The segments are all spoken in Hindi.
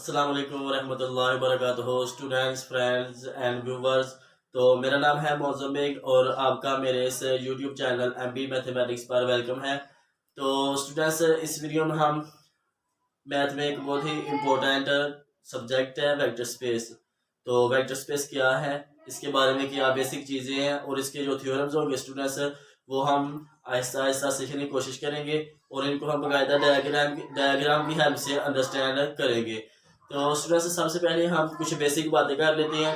अस्सलाम वालेकुम रहमतुल्लाहि वबरकातुहू स्टूडेंट्स फ्रेंड्स एंड व्यूवर्स। तो मेरा नाम है मौज़म बेग और आपका मेरे इस यूट्यूब चैनल एमबी मैथमेटिक्स पर वेलकम है। तो स्टूडेंट्स, इस वीडियो में हम मैथ में एक बहुत ही इम्पोर्टेंट सब्जेक्ट है वेक्टर स्पेस। तो वेक्टर स्पेस क्या है, इसके बारे में क्या बेसिक चीज़ें हैं और इसके जो थ्योरम्स होंगे स्टूडेंट्स वो हम आहिस्ता आहिस्ता सीखने की कोशिश करेंगे और इनको हम बाकायदा डायग्राम की हेल्प से अंडरस्टैंड करेंगे। तो स्टूडेंट्स, सबसे पहले हम कुछ बेसिक बातें कर लेते हैं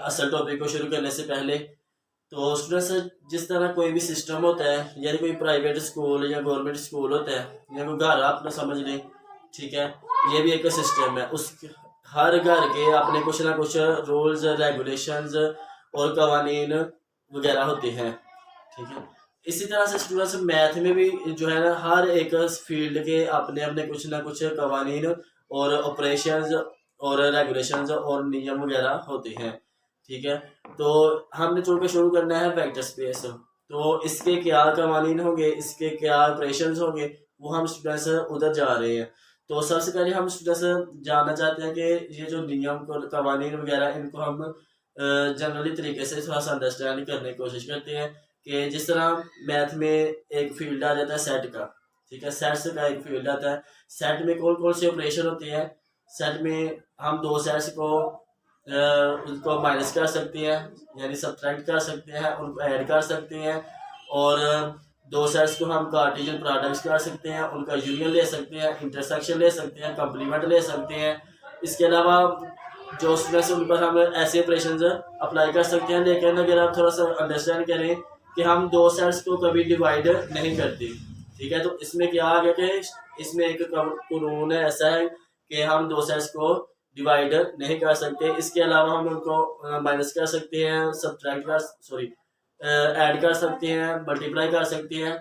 असल टॉपिक को शुरू करने से पहले। तो स्टूडेंट्स, जिस तरह कोई भी सिस्टम होता है, यानी कोई प्राइवेट स्कूल या गवर्नमेंट स्कूल होता है या कोई घर आप ना समझ लें, ठीक है, ये भी एक सिस्टम है। उस हर घर के अपने कुछ ना कुछ रूल्स रेगुलेशंस और कवानीन वगैरह होते हैं, ठीक है। इसी तरह से स्टूडेंट्स, मैथ में भी जो है ना हर एक फील्ड के अपने अपने कुछ ना कुछ कवानीन और ऑपरेशंस और रेगुलेशंस और नियम वगैरह होते हैं, ठीक है। तो हमने चुन के शुरू करना है वेक्टर स्पेस। तो इसके क्या कवानीन होंगे, इसके क्या ऑपरेशंस होंगे, वो हम स्टूडेंट्स उधर जा रहे हैं। तो सबसे पहले हम स्टूडेंट्स जानना चाहते हैं कि ये जो नियम कवानीन वगैरह इनको हम जनरली तरीके से थोड़ा सा अंडरस्टैंड करने की कोशिश करते हैं कि जिस तरह मैथ में एक फील्ड आ जाता है सेट का, ठीक है, सेट्स का एक फील्ड आता है। सेट में कौन कौन से ऑपरेशन होते हैं, सेट में हम दो सेट्स को उनको माइनस कर सकते हैं, यानी सब्ट्रैक्ट कर सकते हैं, उनको ऐड कर सकते हैं, और दो सेट्स को हम कार्टेशियन प्रोडक्ट्स कर सकते हैं, उनका यूनियन ले सकते हैं, इंटरसेक्शन ले सकते हैं, कंप्लीमेंट ले सकते हैं। इसके अलावा जो स्टूडेंट्स उन पर हम ऐसे ऑपरेशन अप्लाई कर सकते हैं। लेकिन अगर आप थोड़ा सा अंडरस्टैंड करें कि हम दो सेट्स को कभी डिवाइड नहीं करते, ठीक है। तो इसमें क्या आ गया कि इसमें एक कानून है ऐसा है कि हम दो सेट्स को डिवाइड नहीं कर सकते। इसके अलावा हम उनको माइनस कर सकते हैं, सब्ट्रैक्ट कर सॉरी ऐड कर सकते हैं, मल्टीप्लाई कर सकते हैं,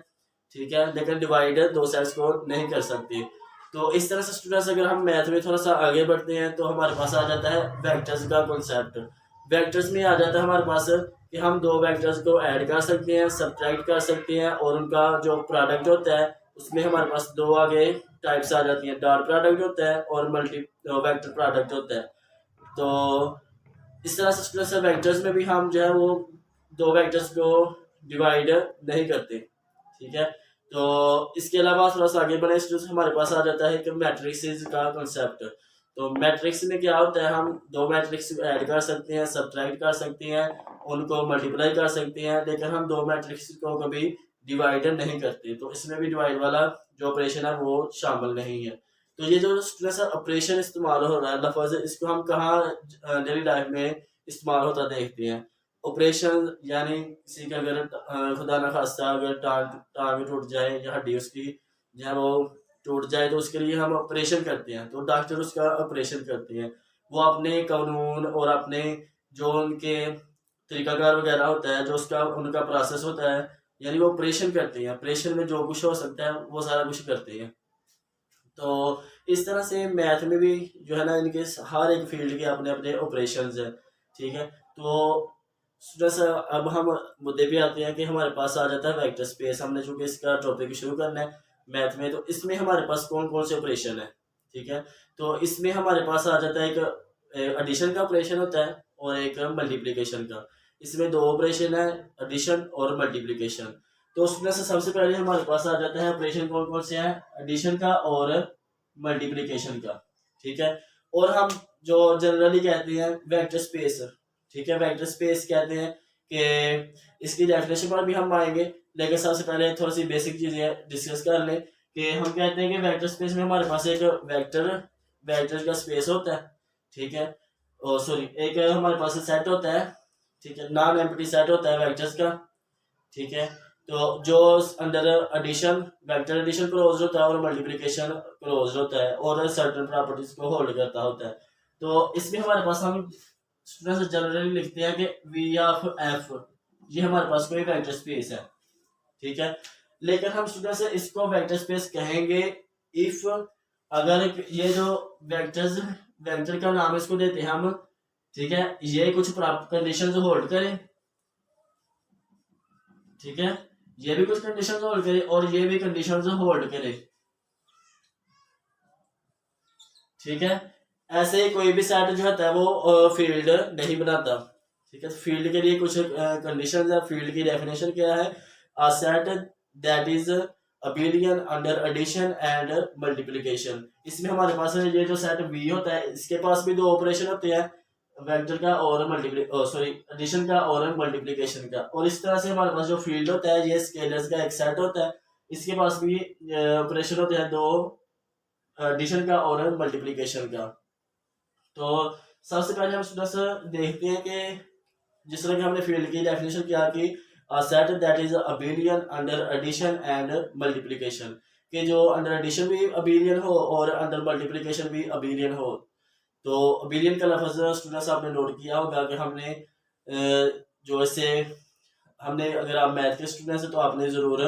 ठीक है, लेकिन डिवाइड दो सेट्स को नहीं कर सकते। तो इस तरह से स्टूडेंट्स, अगर हम मैथ में थोड़ा सा आगे बढ़ते हैं तो हमारे पास आ जाता है वेक्टर्स का कॉन्सेप्ट। वेक्टर्स में आ जाता है हमारे पास कि हम दो वेक्टर्स को ऐड कर सकते हैं, सब्ट्रैक्ट कर सकते हैं, और उनका जो प्रोडक्ट होता है उसमें हमारे पास दो आगे टाइप्स आ जाती हैं, डॉट प्रोडक्ट होता है और मल्टी वेक्टर प्रोडक्ट होता है। तो इस तरह से स्टूडेंट्स वेक्टर्स में भी हम जो है वो दो वेक्टर्स को डिवाइड नहीं करते, ठीक है। तो इसके अलावा थोड़ा सा आगे बढ़े स्टूडेंट्स, हमारे पास आ जाता है कि मैट्रिक्स का कंसेप्ट। तो मैट्रिक्स में क्या होता है, हम दो मैट्रिक्स ऐड कर सकते हैं, सब्ट्रैक्ट कर सकते हैं, उनको मल्टीप्लाई कर सकते हैं, लेकिन हम दो मैट्रिक्स को कभी डिवाइड नहीं करते। तो इसमें भी डिवाइड वाला जो ऑपरेशन है वो शामिल नहीं है। तो ये जो स्टूडेंट्स ऑपरेशन इस्तेमाल हो रहा है लफ्ज, इसको हम कहाँ डेली लाइफ में इस्तेमाल होता देखते हैं। ऑपरेशन यानी किसी का अगर खुदा न खास्ता अगर टांग टूट जाए या हड्डी उसकी जो है वो टूट जाए, तो उसके लिए हम ऑपरेशन करते हैं। तो डॉक्टर उसका ऑपरेशन करते हैं, वो अपने कानून और अपने जो उनके तरीकाकार वगैरह होता है, जो उसका उनका प्रोसेस होता है, यानी वो ऑपरेशन करते हैं। ऑपरेशन में जो कुछ हो सकता है वो सारा कुछ करते हैं। तो इस तरह से मैथ में भी जो है ना इनके हर एक फील्ड के अपने अपने ऑपरेशंस हैं, ठीक है। तो स्टूडेंट्स, अब हम मुद्दे पे आते हैं कि हमारे पास आ जाता है वेक्टर स्पेस। हमने चूंकि इसका टॉपिक शुरू करना है मैथ में, तो इसमें हमारे पास कौन कौन से ऑपरेशन है, ठीक है। तो इसमें हमारे पास आ जाता है एक एडिशन का ऑपरेशन होता है और एक मल्टीप्लिकेशन का। इसमें दो ऑपरेशन है, एडिशन और मल्टीप्लिकेशन। तो उसमें से सबसे पहले हमारे पास आ जाता है ऑपरेशन कौन कौन से हैं, एडिशन का और मल्टीप्लिकेशन का, ठीक है। और हम जो जनरली कहते हैं वेक्टर स्पेस, ठीक है, वेक्टर स्पेस कहते हैं कि इसकी डेफिनेशन पर भी हम आएंगे, लेकिन सबसे पहले थोड़ी सी बेसिक चीजें डिस्कस कर लें कि हम कहते हैं कि वेक्टर स्पेस में हमारे पास एक वेक्टर वेक्टर का स्पेस होता है, ठीक है, और सॉरी एक हमारे पास सेट होता है, ठीक है, नॉन एम्प्टी सेट होता है वेक्टर्स का, ठीक है। तो जो under addition vector addition close होता है और मल्टीप्लिकेशन क्लोज होता है और सर्टेन प्रॉपर्टीज को होल्ड करता होता है। तो इसमें हमारे पास हम स्टूडेंट्स जनरली लिखते हैं कि वी ऑफ एफ, ये हमारे पास कोई वेक्टर स्पेस है, ठीक है। लेकिन हम स्टूडेंट्स इसको वेक्टर स्पेस कहेंगे इफ अगर ये जो वेक्टर्स वेक्टर का नाम इसको देते हैं हम, ठीक है, ये कुछ कंडीशन होल्ड करें, ठीक है, ये भी कुछ कंडीशन होल्ड करे और ये भी कंडीशन होल्ड करे, ठीक है। ऐसे ही कोई भी सेट जो होता है वो फील्ड नहीं बनाता। ठीक है, फील्ड के लिए कुछ कंडीशन है। फील्ड की डेफिनेशन क्या है? A set that is abelian under addition and multiplication. इसमें हमारे पास ये जो सेट वी होता है, इसके पास भी दो ऑपरेशन होते हैं, वेक्टर का और एडिशन का और मल्टीप्लिकेशन का। और इस तरह से हमारे पास जो फील्ड होता है ये स्केलर्स का एक सेट होता है, इसके पास भी ऑपरेशन होते हैं दो, एडिशन का और मल्टीप्लिकेशन का। तो सबसे पहले हम स्टूडेंट्स देखते हैं कि जिस तरह की हमने फील्ड की डेफिनेशन किया कि set that is abelian under addition and multiplication, कि जो अंडर एडिशन भी अबिलियन हो और अंडर मल्टीप्लिकेशन भी अबिलियन हो। तो अबिलियन का लफ्ज स्टूडेंट्स आपने नोट किया होगा कि हमने जो ऐसे हमने, अगर आप मैथ के स्टूडेंट्स हैं तो आपने ज़रूर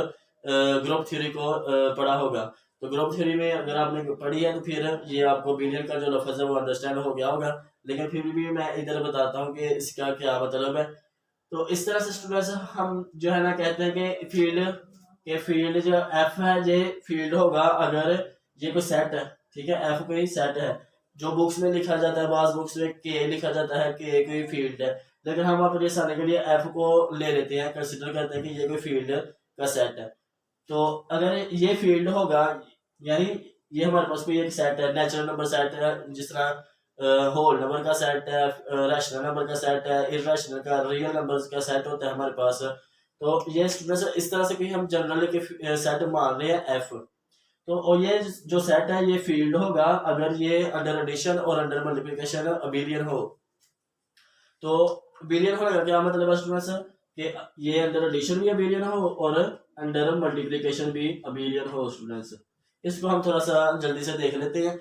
ग्रुप थ्योरी को पढ़ा होगा। तो ग्रुप थ्योरी में अगर आपने पढ़ी है तो फिर ये आपको बिलियन का जो लफ्ज़ है वो अंडरस्टैंड हो गया होगा, लेकिन फिर भी मैं इधर बताता हूँ कि इसका क्या मतलब है। तो इस तरह से स्टूडेंट्स हम जो है ना कहते हैं कि फील्ड जो एफ है ये फील्ड होगा अगर ये कोई सेट है। ठीक है, एफ कोई सेट है। जो बुक्स में लिखा जाता है, बाज़ बुक्स में के लिखा जाता है, के कोई फील्ड है, लेकिन हम अपने आसानी के लिए एफ को ले लेते हैं, कंसिडर करते हैं कि ये कोई फील्ड का सेट है। तो अगर ये फील्ड होगा, यानी ये हमारे पास कोई एक सेट है, नेचुरल नंबर सेट है, जिस तरह होल नंबर का सेट है, रैशनल नंबर का सेट है, इरेशनल का, रियल नंबर्स का सेट होता है हमारे पास। तो ये स्टूडेंट्स इस तरह से कोई हम जनरल के सेट मान रहे हैं एफ। तो और ये जो सेट है ये फील्ड होगा अगर ये अंडर एडिशन और अंडर मल्टीप्लिकेशन अबिलियन हो। तो अबिलियन होने का क्या मतलब है स्टूडेंट्स कि ये अंडर एडिशन भी अबिलियन हो और अंडर मल्टीप्लिकेशन भी अबिलियन हो स्टूडेंट्स। इसको हम थोड़ा सा जल्दी से देख लेते हैं,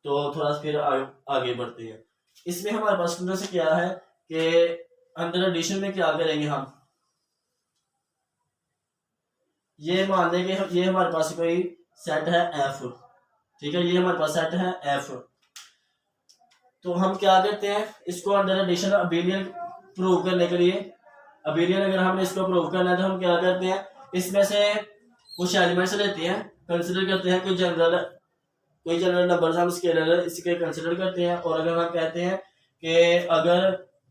तो थोड़ा सा फिर आगे बढ़ते हैं। इसमें हमारे पास स्टूडेंट्स क्या है कि अंडर एडिशन में क्या करेंगे हम, ये मान लें कि ये हमारे पास कोई सेट है एफ। ठीक है, ये हमारे पास सेट है एफ। तो हम क्या करते हैं, इसको अंडर एडिशन अबिलियन प्रूव करने के लिए, अबिलियन अगर हमने इसको प्रूव करना है तो हम क्या करते हैं, इसमें से कुछ एलिमेंट्स लेते हैं, कंसिडर करते हैं कोई जनरल नंबर हम स्केलर इसके कंसिडर करते हैं। और अगर हम कहते हैं कि अगर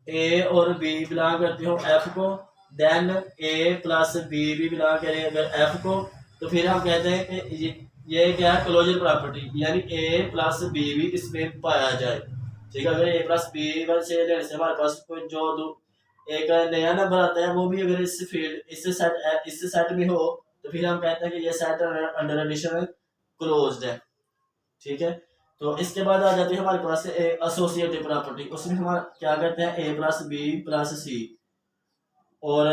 ए और बी बिलोंग करते हो एफ को, देन ए प्लस बी भी बिलोंग करें अगर एफ को, तो फिर हम कहते हैं कि ये क्या है, क्लोजर प्रॉपर्टी, यानी ए प्लस बी भी इसमें पाया जाए। ठीक है, अगर ए प्लस बी से लेने से हमारे पास कोई जो एक नया नंबर आता है वो भी अगर इससे सेट में हो, तो फिर हम कहते हैं कि ये सेट अंडर एडिशन क्लोज्ड है। ठीक है, तो इसके बाद आ जाती है हमारे पास एसोसिएटिव प्रॉपर्टी। उसमें हम क्या करते हैं, ए प्लस बी प्लस सी, और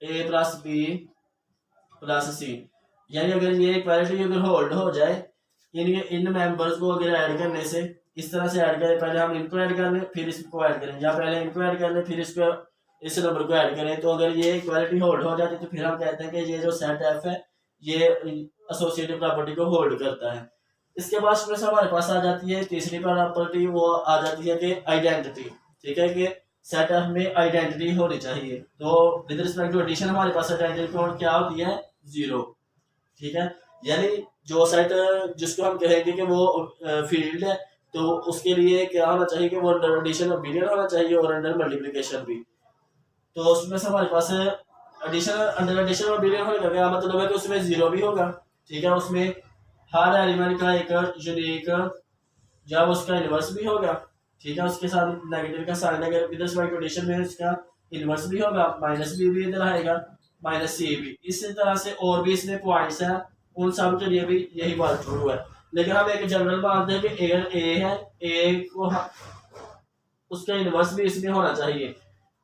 ए प्लस बी प्लस सी, यानी अगर ये इक्वालिटी अगर होल्ड हो जाए, इन मेंबर्स को अगर ऐड करने से, इस तरह से ऐड करें, पहले हम इनको ऐड कर लें फिर इसको ऐड करें, या पहले इनको ऐड कर लें फिर इसको इस नंबर को ऐड करें, तो अगर ये इक्वालिटी होल्ड हो जाती है तो फिर हम कहते हैं कि ये जो सेट एफ है ये एसोसिएटिव प्रॉपर्टी को होल्ड करता है। इसके बाद स्टूडेंट्स हमारे पास आ जाती है तीसरी प्रॉपर्टी, वो आ जाती है कि आइडेंटिटी। ठीक है, कि सेट एफ में आइडेंटिटी होनी चाहिए। तो विद रिस्पेक्ट टू एडिशन हमारे पास आइडेंटिटी क्या होती है, जीरो। ठीक है, यानी जो सेट जिसको हम कहेंगे कि वो फील्ड है, तो उसके लिए क्या होना चाहिए कि वो अंडर एडिशन अबिलियन होना चाहिए और अंडर मल्टीप्लिकेशन भी। तो उसमें से हमारे पास एडिशन अंडर एडिशन और अबिलियन होने का क्या मतलब है कि उसमें जीरो भी होगा। ठीक है, उसमें हर एलिमेंट का एक यूनिक जब उसका इनवर्स भी होगा। ठीक है, उसके साथ नेगेटिव का साइन, अगर विद रिस्पेक्ट टू एडिशन में उसका इनवर्स भी होगा, माइनस भी इधर आएगा, माइनस सी भी। इसी तरह से और भी इसमें पॉइंट्स हैं, उन सब के लिए भी यही बात ट्रू है। लेकिन हम एक जनरल मानते हैं कि अगर ए है, ए को उसका इनवर्स भी इसमें होना चाहिए,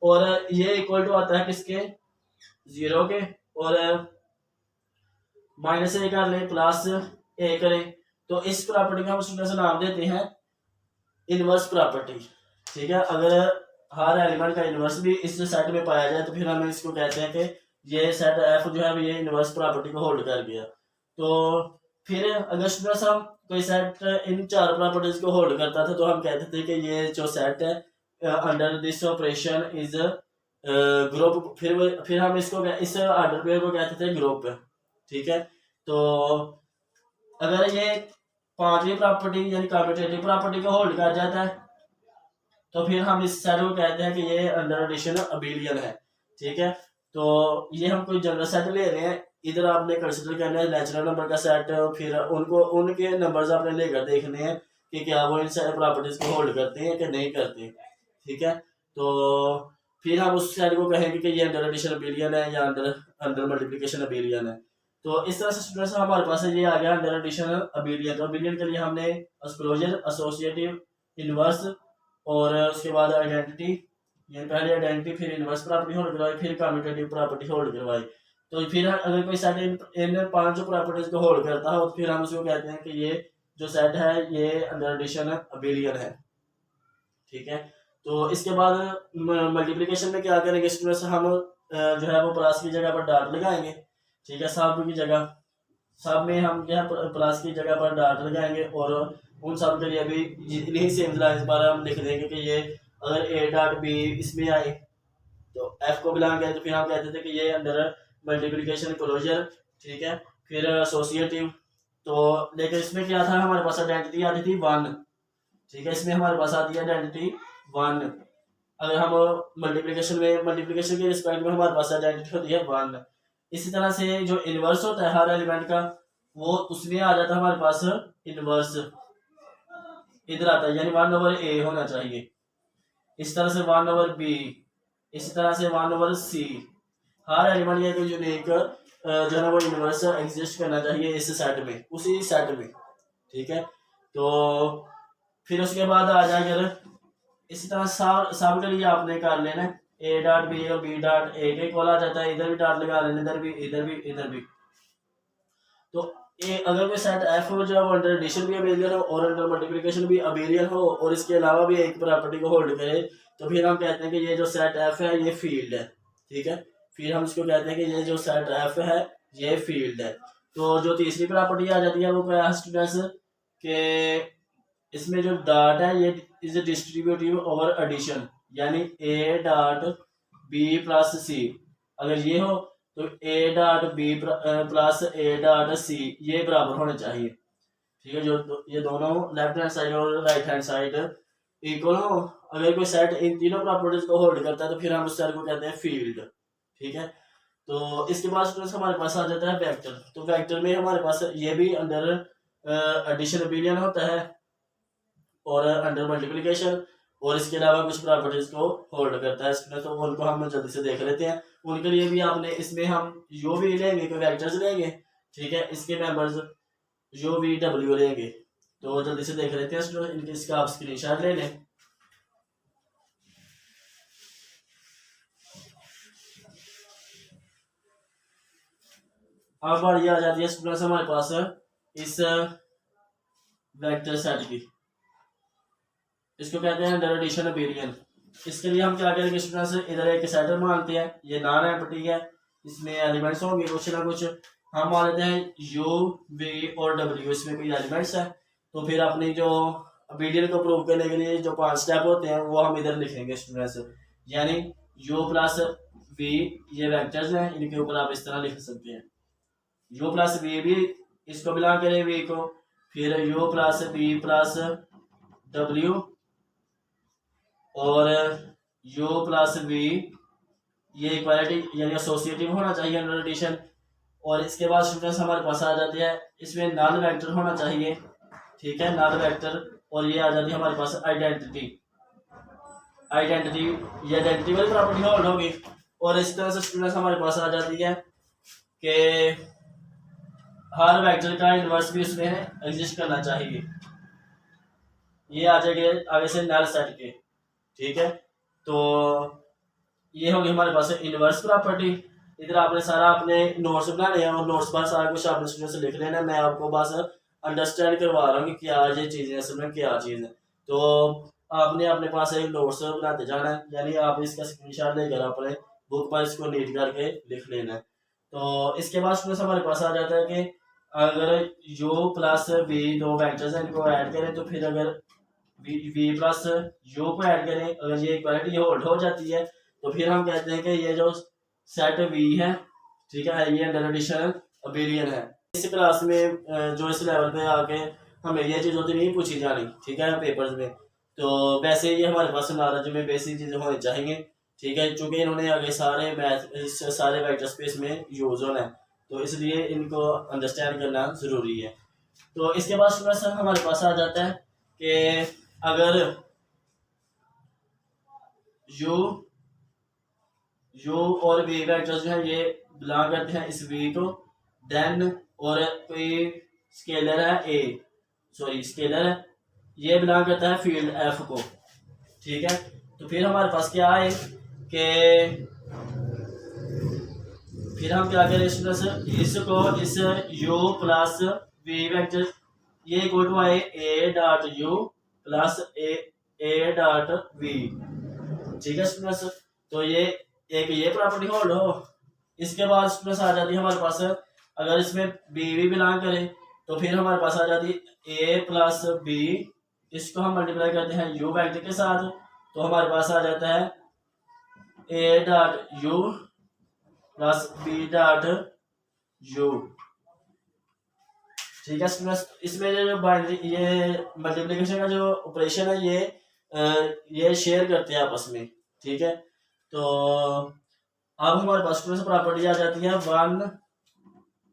और ये इक्वल टू आता है किसके, जीरो के, और माइनस ए कर लें प्लस ए करें, तो इस प्रॉपर्टी को हम स्टूडेंट से नाम देते हैं इनवर्स प्रॉपर्टी। ठीक है, अगर हर एलिमेंट का इनवर्स भी इस सेट में पाया जाए तो फिर हम इसको कहते हैं कि ये सेट एफ जो है ये इनवर्स प्रॉपर्टी को होल्ड कर गया। तो फिर अगर स्टूडेंट्स हम कोई सेट इन चार प्रॉपर्टीज को होल्ड करता था तो हम कहते थे कि ये जो सेट है under this operation is group. फिर हम इसको इस ऑर्डर पेयर को कहते थे ग्रुप। ठीक है, तो अगर ये पांचवी प्रॉपर्टी यानी कम्यूटेटिव प्रॉपर्टी को होल्ड कर जाता है, तो फिर हम इस सेट को कहते हैं कि ये अंडर एडिशन अबिलियन है। ठीक है, तो ये हम कोई जनरल सेट ले रहे हैं, इधर आपने कंसिडर करना है नेचुरल नंबर का सेट, फिर उनको उनके नंबर्स आपने लेकर देखने हैं कि क्या वो इन प्रॉपर्टीज को होल्ड करते हैं कि नहीं करते। ठीक है, तो फिर हम उस सेट को कहेंगे कि ये अंडर एडिशन अबिलियन है या अंडर अंडर मल्टीप्लिकेशन अबिलियन है। तो इस तरह से स्टूडेंट्स हमारे पास ये आ गया अंडर एडिशन अबिलियन। तो अबिलियन के लिए हमने क्लोजर, एसोसिएटिव, इनवर्स और उसके बाद आइडेंटिटी, यानी पहले आइडेंटिटी फिर इनवर्स प्रॉपर्टी होल्ड करवाई, फिर कम्यूटेटिव प्रॉपर्टी होल्ड करवाई। तो फिर अगर कोई सेट इन पांच प्रॉपर्टीज को होल्ड करता है तो फिर हम उसको कहते हैं कि ये जो सेट है ये अंडर एडिशन अबिलियन है। ठीक है, तो इसके बाद मल्टीप्लिकेशन में क्या करेंगे स्टूडेंट्स, हम जो है वो प्लस की जगह पर डॉट लगाएंगे। ठीक है, सब की जगह, सब में हम जो है प्लस की जगह पर डॉट लगाएंगे और उन सब के लिए भी इन्हीं सेम लाइन्स पर हम लिख देंगे कि ये अगर ए डॉट बी इसमें आए तो एफ को बिलोंग करे, तो फिर हम कहते थे कि ये अंडर मल्टीप्लिकेशन क्लोजर। ठीक है, फिर एसोसिएटिव, तो लेकिन इसमें क्या था, हमारे पास आइडेंटिटी आती थी 1। ठीक है, इसमें हमारे पास आती है आइडेंटिटी 1। अगर हम मल्टीप्लिकेशन के रिस्पेक्ट में हमारे पास आइडेंटिटी होती है 1। इसी तरह से जो इनवर्स होता है हर एलिमेंट का, वो उसमें आ जाता है हमारे पास इनवर्स, इधर आता है, यानी 1/a होना चाहिए। इस तरह से 1/b, इसी तरह से 1/c, हर एलिमेंट या कोई यूनिक जो है वो इनवर्स एग्जिस्ट करना चाहिए इस सेट में, उसी सेट में। ठीक है, तो फिर उसके बाद आ जाए अगर इसी तरह सब के लिए आपने कर लेना है ए डॉट बी और बी डॉट ए के कॉल आ जाता है, इधर भी डॉट लगा लेना, इधर भी इधर भी इधर भी। तो अगर कोई सेट एफ हो जो अंडर एडिशन भी अबेलियन हो और अंडर मल्टीप्लिकेशन भी अबेलियन हो और इसके अलावा भी एक प्रॉपर्टी को होल्ड करे, तो फिर हम कहते हैं कि ये जो सेट एफ है ये फील्ड है। ठीक है, फिर हम इसको कहते हैं कि ये जो सेट एफ है ये फील्ड है। तो जो तीसरी प्रॉपर्टी आ जाती है वो क्या है स्टूडेंट्स, के इसमें जो डॉट है ये इज डिस्ट्रीब्यूटिव ओवर एडिशन, यानी A dot B plus C, अगर ये हो तो A dot B plus A dot C ये बराबर होने चाहिए। ठीक है, जो ये दोनों लेफ्ट हैंड साइड और राइट हैंड साइड इक्वल हो, अगर कोई सेट इन तीनों प्रॉपर्टीज को होल्ड करता है तो फिर हम उस सेट को कहते हैं फील्ड। ठीक है, तो इसके बाद स्टूडेंट्स हमारे पास आ जाता है वेक्टर। तो वेक्टर में हमारे पास ये भी अंडर एडिशन अबिलियन होता है और अंडर मल्टीप्लिकेशन, और इसके अलावा कुछ प्रॉपर्टीज को होल्ड करता है इसमें, तो उनको हम जल्दी से देख लेते हैं। उनके लिए भी आपने इसमें हम यू भी लेंगे, कोई वेक्टर्स लेंगे। ठीक है, इसके मेंबर्स यू वी डब्ल्यू लेंगे, तो जल्दी से देख लेते हैं इनके, इसका आप स्क्रीनशॉट ले लें। अब बारी आ जाती है स्टूडेंट्स हमारे पास इस वेक्टर सेट की, इसको कहते हैं अंडर एडिशन अबिलियन। इसके लिए हम क्या करेंगे स्टूडेंट्स, इधर एक सेट मानते हैं, ये नॉन एम्प्टी है, इसमें एलिमेंट्स होंगे कुछ ना कुछ, हम मान लेते हैं यू वी और डब्ल्यू, इसमें कोई एलिमेंट्स है। तो फिर अपनी जो अबिलियन को प्रूव करने के लिए जो 5 स्टेप होते हैं वो हम इधर लिखेंगे स्टूडेंट्स, यानी यू प्लस वी ये वेक्टर्स हैं, इनके ऊपर आप इस तरह लिख सकते हैं, यू प्लस वी भी इसको बिलोंग करें वी को, फिर U plus B plus W और यू प्लस वी ये इक्वालिटी यानी एसोसिएटिव होना चाहिए अंडर एडिशन। और इसके बाद स्टूडेंट्स हमारे पास आ जाती है इसमें नल वेक्टर होना चाहिए। ठीक है, नल वेक्टर, और ये आ जाती है हमारे पास आइडेंटिटी। ये आइडेंटिटी वाली प्रॉपर्टी होल्ड होगी। और इस तरह से स्टूडेंट्स हमारे पास आ जाती है कि हर वेक्टर का इनवर्स भी उसमें एग्जिस्ट करना चाहिए, ये आ जाएंगे आगे से नल सेट के। ठीक है, तो ये होगी हमारे पास इनवर्स प्रॉपर्टी। इधर आपने सारा अपने नोट्स बनाने हैं और नोट्स पर सारा कुछ आपने स्टूडेंट से लिख लेना है, मैं आपको बस अंडरस्टैंड करवा रहा हूँ कि क्या ये चीज़ें असल में क्या चीज़ है। तो आपने अपने पास एक नोट्स बनाते जाना है, यानी आप इसका स्क्रीनशॉट लेकर अपने बुक पर इसको नीट करके लिख लेना है। तो इसके बाद स्टूडेंट्स हमारे पास आ जाता है कि अगर यू प्लस वी दो वेक्टर्स हैं, इनको ऐड करें तो फिर अगर वी प्लस यू को ऐड करें, अगर ये इक्वालिटी होल्ड हो जाती है तो फिर हम कहते हैं कि ये जो सेट वी है, ठीक है, ये अंडर एडिशन अबिलियन है। इस क्लास में जो इस लेवल पे आके हमें ये चीज़ होती नहीं पूछी जानी, ठीक है, पेपर्स में। तो वैसे ये हमारे पास नॉलेज में बेसिक चीज़ें होनी चाहिए, ठीक है, चूँकि इन्होंने आगे सारे मैथ इस सारे वेक्टर स्पेस में यूज़ होना है, तो इसलिए इनको अंडरस्टैंड करना ज़रूरी है। तो इसके बाद स्टूडेंट्स हमारे पास आ जाता है कि अगर यू और वी वेक्टर्स जो है ये बिलोंग करते हैं इस वी को, देन और कोई स्केलर है ए, सॉरी स्केलर है, ये बिलोंग करता है फील्ड एफ को, ठीक है। तो फिर हमारे पास क्या है कि फिर हम क्या करें स्टूडेंट्स, इसको इस u प्लस वी वेक्टर ये इक्वल टू आए A dot U plus A dot V, ठीक है स्टूडेंट्स। तो ये एक ये प्रॉपर्टी होल्ड हो। इसके बाद स्टूडेंट्स आ जाती है हमारे पास, अगर इसमें बी भी बिलोंग करें तो फिर हमारे पास आ जाती है ए प्लस बी, इसको हम मल्टीप्लाई करते हैं यू वेक्टर के साथ, तो हमारे पास आ जाता है A dot U plus B dot U, ठीक है स्टूडेंट्स। इसमें जो बाइनरी ये मल्टीप्लिकेशन का जो ऑपरेशन है ये शेयर करते हैं आपस में, ठीक है। तो अब हमारे पास स्टूडेंट्स प्रॉपर्टी आ जाती है, वन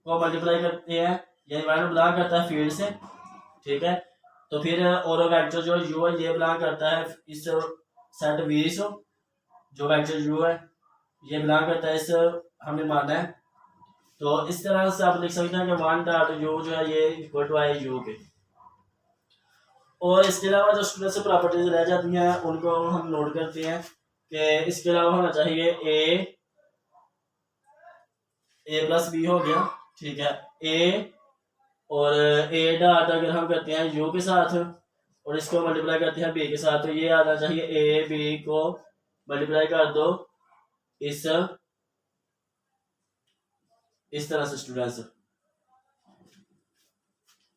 को मल्टीप्लाई करते हैं, ये वन बिलोंग करता है फील्ड से, ठीक है। तो फिर और वेक्टर जो यू है ये बिलोंग करता है इस सेट वी से, जो वेक्टर यू है ये बिलोंग करता है इस, हमें मानना है। तो इस तरह से आप लिख सकते हैं कि वन डॉट यू जो है ये इक्वल टू आई यू के। और इसके अलावा जो स्टूडेंट्स प्रॉपर्टीज रह जाती हैं उनको हम नोट करते हैं कि इसके अलावा होना चाहिए ए प्लस बी हो गया, ठीक है, ए और ए डॉट अगर हम करते हैं यू के साथ और इसको मल्टीप्लाई करते हैं बी के साथ, तो ये आना चाहिए ए बी को मल्टीप्लाई कर दो इस तरह से स्टूडेंट्स।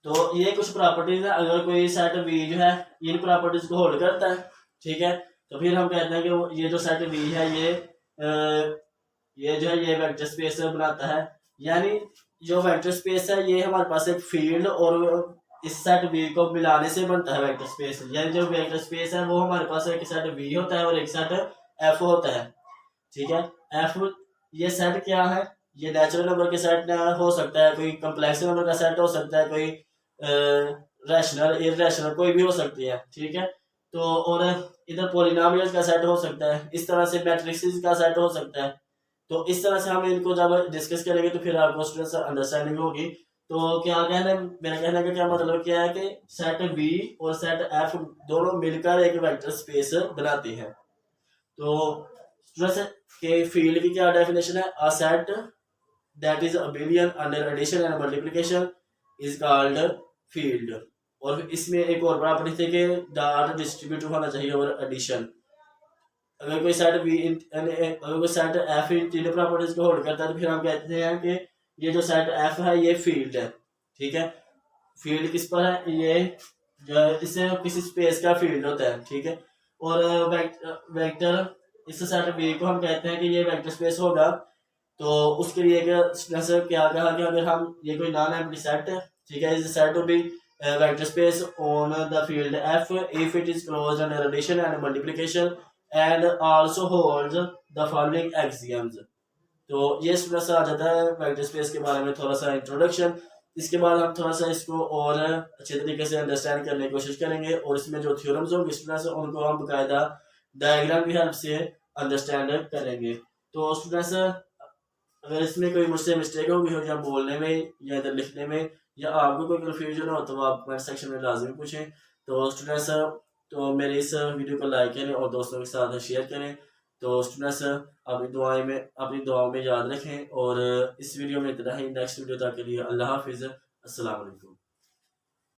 तो ये कुछ प्रॉपर्टीज है, अगर कोई सेट वी जो है इन प्रॉपर्टीज को होल्ड करता है, ठीक है, तो फिर हम कहते हैं कि ये जो सेट वी है ये जो है ये वेक्टर स्पेस बनाता है। यानी जो वेक्टर स्पेस है ये हमारे पास एक फील्ड और इस सेट वी को मिलाने से बनता है वेक्टर स्पेस। यानी जो वेक्टर स्पेस है वो हमारे पास एक सेट वी होता है और एक सेट एफ होता है, ठीक है। एफ ये सेट क्या है, ये नेचुरल नंबर के सेट हो सकता है, कोई कम्प्लेक्स नंबर का सेट हो सकता है, कोई रैशनल इररेशनल कोई भी हो सकती है, ठीक है। तो और इधर पॉलिनोमियल्स का सेट हो सकता है, इस तरह से मैट्रिक्स का सेट हो सकता है। तो इस तरह से हम इनको जब डिस्कस करेंगे तो फिर आपको स्टूडेंट्स अंडरस्टैंडिंग होगी। तो क्या कहना है, मेरा कहने का क्या मतलब क्या है कि सेट वी और सेट एफ दोनों मिलकर एक वेक्टर स्पेस बनाते हैं। तो स्टूडेंट्स के फील्ड की क्या डेफिनेशन है, a set that is abelian under addition and multiplication is called field. और इसमें एक और प्रॉपर्टी थी कि डॉट डिस्ट्रीब्यूटिव होना चाहिए और एडिशन। अगर कोई सेट वी अगर कोई सेट एफ इन तीनों प्रॉपर्टीज को होल्ड करता है तो फिर हम कहते हैं कि ये जो सेट एफ है ये फील्ड है, ठीक है। फील्ड किस पर है, ये जो इससे किसी स्पेस का फील्ड होता है, ठीक है। और वेक्टर इस सेट वी को हम कहते हैं कि ये वेक्टर स्पेस होगा। तो उसके लिए क्या कहा कि अगर हम ये कोई नॉन एम्प्टी सेट है, ठीक है, is set to be vector space on the field F if it is closed under addition and multiplication and also holds the following axioms. तो ये स्टूडेंट्स आ जाता है वेक्टर स्पेस के बारे में थोड़ा सा इंट्रोडक्शन। इसके बाद हम थोड़ा सा इसको और अच्छे तरीके से अंडरस्टैंड करने की कोशिश करेंगे और इसमें जो थ्योरम्स होंगे स्टूडेंट्स उनको हम बाकायदा डायग्राम की हेल्प से अंडरस्टैंड करेंगे। तो स्टूडेंट्स अगर इसमें कोई मुझसे मिस्टेक होगी हो या बोलने में या इधर लिखने में या आपको कोई कन्फ्यूजन हो तो आप कमेंट सेक्शन में लाजमी पूछें। तो स्टूडेंट्स तो मेरे इस वीडियो को लाइक करें और दोस्तों के साथ शेयर करें। तो स्टूडेंट्स अपनी दुआओं में याद रखें और इस वीडियो में इतना ही। नेक्स्ट वीडियो तक के लिए अल्लाह हाफिज़, अस्सलाम वालेकुम।